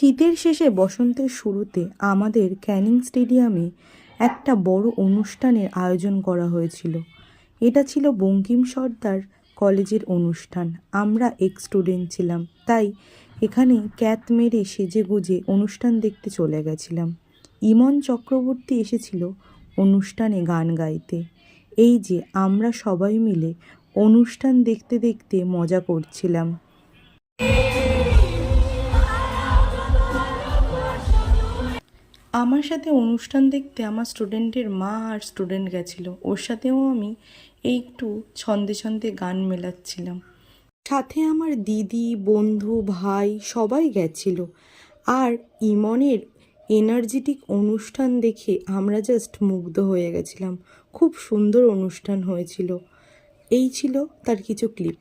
শীতের শেষে বসন্তের শুরুতে আমাদের ক্যানিং স্টেডিয়ামে একটা বড় অনুষ্ঠানের আয়োজন করা হয়েছিল। এটা ছিল বঙ্কিম সর্দার কলেজের অনুষ্ঠান। আমরা এক্স স্টুডেন্ট ছিলাম, তাই এখানে ক্যাত মেরে সেজেগুজে অনুষ্ঠান দেখতে চলে গেছিলাম। ইমন চক্রবর্তী এসেছিল অনুষ্ঠানে গান গাইতে। এই যে আমরা সবাই মিলে অনুষ্ঠান দেখতে দেখতে মজা করছিলাম। আমার সাথে অনুষ্ঠান দেখতে আমার স্টুডেন্টের মা আর স্টুডেন্ট গেছিলো, ওর সাথেও আমি একটু ছন্দে ছন্দে গান মেলাচ্ছিলাম। সাথে আমার দিদি, বন্ধু, ভাই সবাই গেছিল। আর ইমনের এনার্জেটিক অনুষ্ঠান দেখে আমরা জাস্ট মুগ্ধ হয়ে গেছিলাম। খুব সুন্দর অনুষ্ঠান হয়েছিল। এই ছিল তার কিছু ক্লিপ।